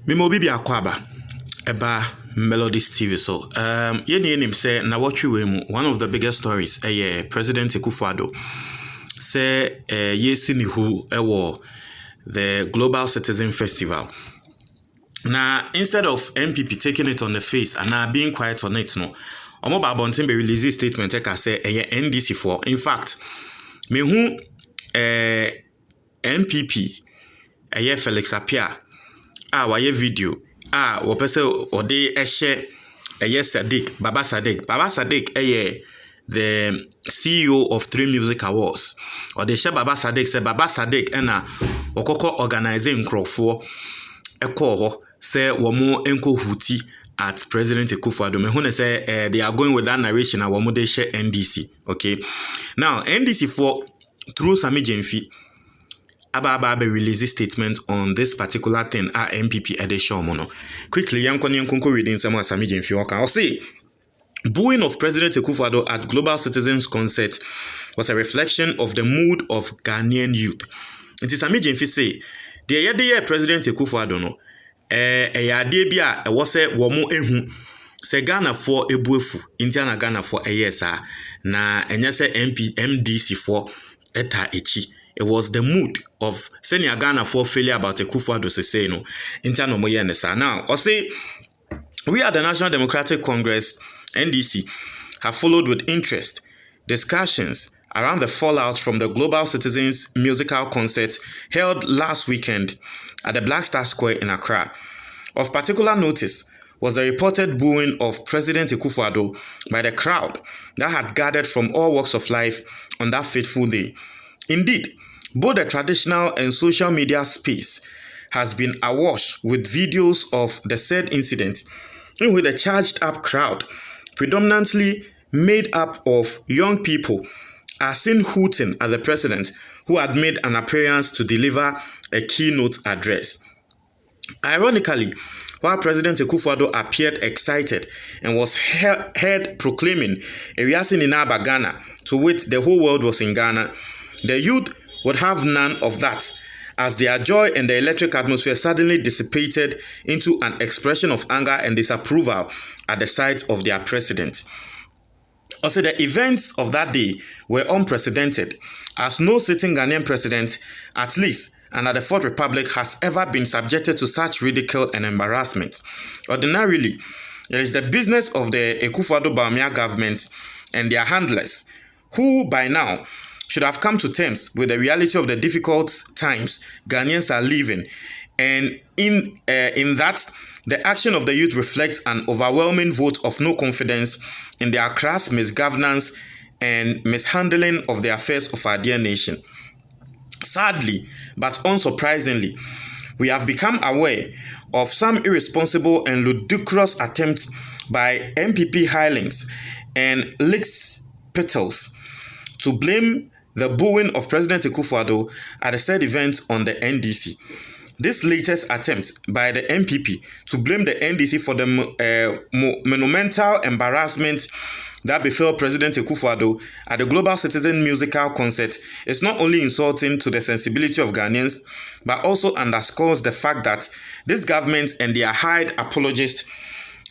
Mimo bibi akwaba eba Melodies TV so yeni say na watch we one of the biggest stories President Akufo Addo say yesi ni hu ewo the Global Citizen Festival. Now instead of NPP taking it on the face and now being quiet on it no omo ba bontin be release statement take say NDC for in fact me hu NPP Felix Apia waye video wo pese ode ehye Sadiq Baba Sadiq the CEO of 3 Music Awards ode she Baba Sadiq say Baba Sadiq na okoko organizing nkrofo ho say womo enko huti at President Akufo Addo. Me hu say they are going with that narration and womo dey share NDC. Okay, now NDC for through Sammy Gyamfi Aba release a statement on this particular thing at NPP edition mono. Quickly, yanko reading some of Sammy Gyamfi waka. I'll say booing of President Akufo Addo at Global Citizens Concert was a reflection of the mood of Ghanaian youth. It is Sammy Gyamfi say the President Akufo Addo no ade bia e wo se wo mo ehu se Ghana for ebuefu Indiana Ghana for sa na enye se MDC for eta echi. It was the mood of senior Ghana for failure about Akufo Addo say no intano mo ye nesa. Now I say we at the National Democratic Congress NDC have followed with interest discussions around the fallout from the Global Citizens musical concert held last weekend at the Black Star Square in Accra. Of particular notice was the reported booing of President Akufo Addo by the crowd that had gathered from all walks of life on that fateful day. Indeed, both the traditional and social media space has been awash with videos of the said incident, in which a charged up crowd, predominantly made up of young people, are seen hooting at the president who had made an appearance to deliver a keynote address. Ironically, while President Akufo Addo appeared excited and was heard proclaiming "Ewiase nyinaa ba Ghana," to which the whole world was in Ghana, the youth would have none of that, as their joy and the electric atmosphere suddenly dissipated into an expression of anger and disapproval at the sight of their president. Also, the events of that day were unprecedented, as no sitting Ghanaian president, at least under the Fourth Republic, has ever been subjected to such ridicule and embarrassment. Ordinarily, it is the business of the Akufo Addo Bawumia government and their handlers, who by now should have come to terms with the reality of the difficult times Ghanaians are living, and in that the action of the youth reflects an overwhelming vote of no confidence in their crass misgovernance and mishandling of the affairs of our dear nation. Sadly, but unsurprisingly, we have become aware of some irresponsible and ludicrous attempts by NPP hirelings and lickspittles to blame the booing of President Akufo Addo at the said event on the NDC. This latest attempt by the NPP to blame the NDC for the monumental embarrassment that befell President Akufo Addo at the Global Citizen musical concert is not only insulting to the sensibility of Ghanaians, but also underscores the fact that this government and their hired apologists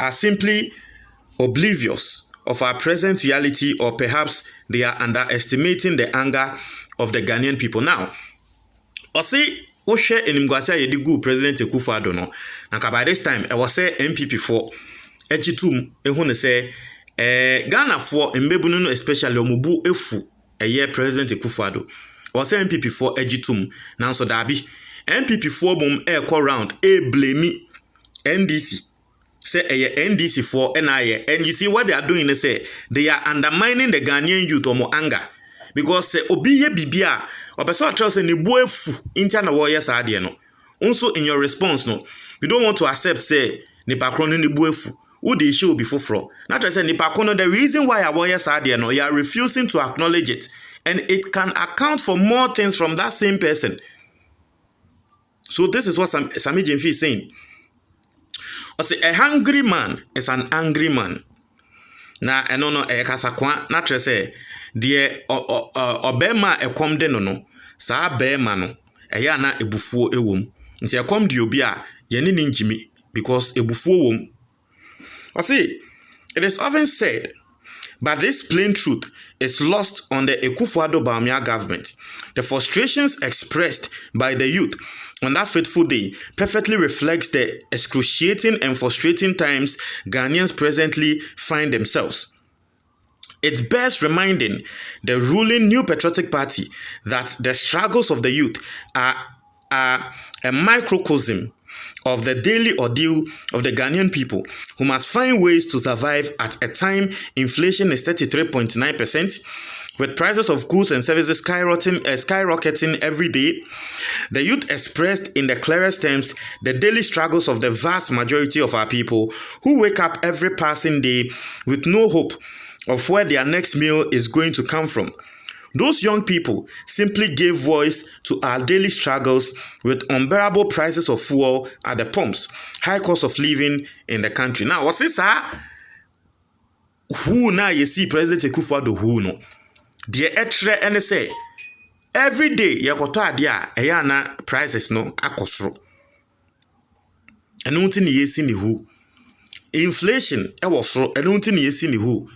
are simply oblivious of our present reality, or perhaps they are underestimating the anger of the Ghanaian people. Now, I say, Oshe enimgwase yedi gu President Akufo Addo no. Nka by this time, I was say NPP for echitum ehun say Ghana for mbebunu no especially omubu efu President Akufo Addo. Was say NPP for echitum nanso dabi. NPP for bom round blame NDC. Say NDC for NIA, and you see what they are doing is say they are undermining the Ghanaian youth or more anger, because say obiye bibia or person tell say ni boefu interna warriors are there no. Also in your response no, you don't want to accept say ni pakrono ni boefu. Who the issue before fro. Not to say ni pakrono, the reason why our warriors are there no, you are refusing to acknowledge it, and it can account for more things from that same person. So this is what Sammy Gyamfi is saying. I say a hungry man is an angry man. Na enono kasakwa na tre say de obema ekomde no no sa bema no eya na ebufuo ewom. Nti ekom de obi a yeni ninjimi because ebufuo wom. I see, it is often said, but this plain truth is lost on the Akufo Addo Bawumia government. The frustrations expressed by the youth on that fateful day perfectly reflects the excruciating and frustrating times Ghanaians presently find themselves. It bears reminding the ruling New Patriotic Party that the struggles of the youth are a microcosm of the daily ordeal of the Ghanaian people, who must find ways to survive at a time inflation is 33.9%, with prices of goods and services skyrocketing every day. The youth expressed in the clearest terms the daily struggles of the vast majority of our people, who wake up every passing day with no hope of where their next meal is going to come from. Those young people simply gave voice to our daily struggles with unbearable prices of fuel at the pumps, high cost of living in the country. Now, what's this? Who now you see President Akufo Addo who no? The etre and say every day you go to adia eyana prices no akosro. Enu nti ni yesi ni who? Inflation e wosro enu nti ni yesi ni who?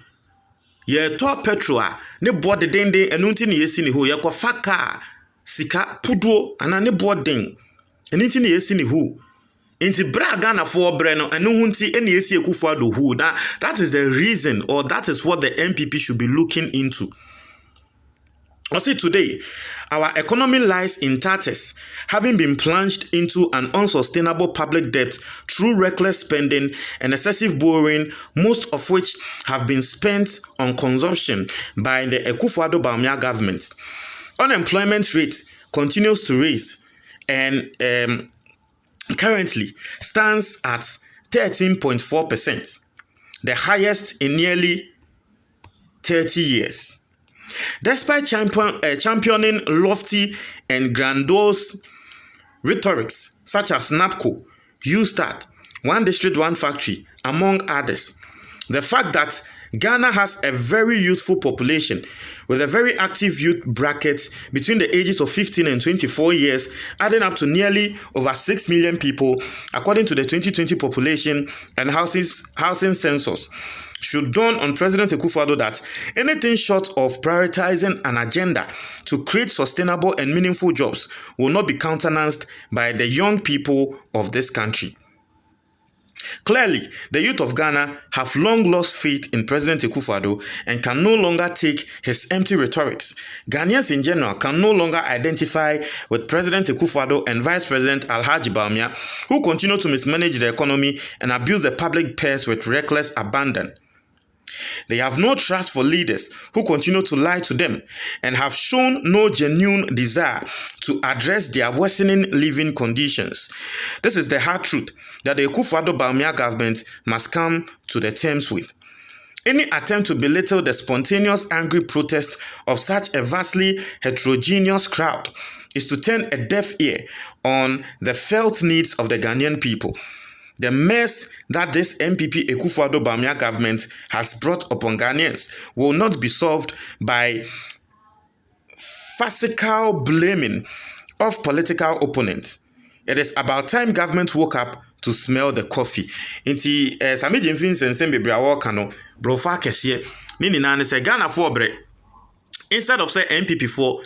Ye to petrol ne board dende enu nti ni yesi ni who? Ye ko faka sika puduo ana ne board den enu nti ni yesi ni who? Inti braga na for breno enu nti eni yesi Akufo Addo who? Now that is the reason, or that is what the NPP should be looking into. I see today, our economy lies in tatters, having been plunged into an unsustainable public debt through reckless spending and excessive borrowing, most of which have been spent on consumption by the Akufo Addo Bawumia government. Unemployment rate continues to rise and currently stands at 13.4%, the highest in nearly 30 years. Despite championing lofty and grandiose rhetorics such as NAPCO, USTAT, One District, One Factory, among others, the fact that Ghana has a very youthful population with a very active youth bracket between the ages of 15 and 24 years, adding up to nearly over 6 million people, according to the 2020 population and housing census, should dawn on President Akufo Addo that anything short of prioritizing an agenda to create sustainable and meaningful jobs will not be countenanced by the young people of this country. Clearly, the youth of Ghana have long lost faith in President Akufo Addo and can no longer take his empty rhetorics. Ghanaians in general can no longer identify with President Akufo Addo and Vice President Alhaji Bawumia, who continue to mismanage the economy and abuse the public purse with reckless abandon. They have no trust for leaders who continue to lie to them and have shown no genuine desire to address their worsening living conditions. This is the hard truth that the Akufo Addo Bawumia government must come to the terms with. Any attempt to belittle the spontaneous angry protest of such a vastly heterogeneous crowd is to turn a deaf ear on the felt needs of the Ghanaian people. The mess that this NPP Akufo Addo Bawumia government has brought upon Ghanaians will not be solved by farcical blaming of political opponents. It is about time government woke up to smell the coffee. Inti Sammy Gyamfi bebre awoka no brofa kese ni nyina ne se Ghana for bre instead of say NPP for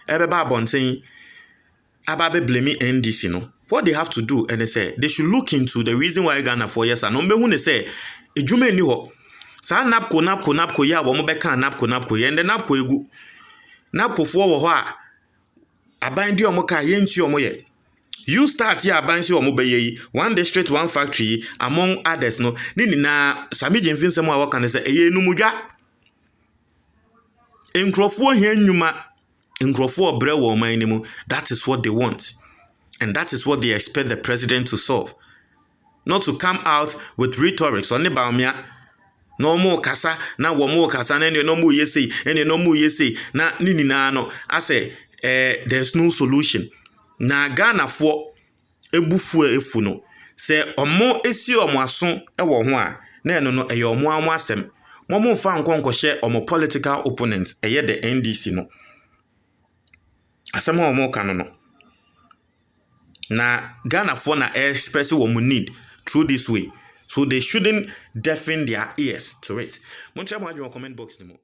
ebeba abonten ababe blaming NDC no. What they have to do, and they say they should look into the reason why Ghana for years and number one say ejume ni ho sa napko ya wo mo beka napko ye nde napko egu napko fo wo ho a aban di omo ka ye nti omo ye you start ya aban si omo be ye One District, One Factory among others no ni na Sammy Gyamfi nsem a wo kan say eye numudwa enkrofo hia nnwuma enkrofo bre wo man ni mu. That is what they want. And that is what they expect the president to solve. Not to come out with rhetorics on the Bawumia. No more kasa, na wo more kasa, na no more yesi, and no more yesi, na nini na no. I say, there's no solution. Na Ghana for ebufu efuno. Say, omo esi omo ason ewo ho a, na no eye omo asem. Momo fa nkonko share omo political opponents, eye the NDC no. Asem omo kanu no. Na Ghana for na express what we need through this way. So they shouldn't deafen their ears to it. Montreal comment box no more.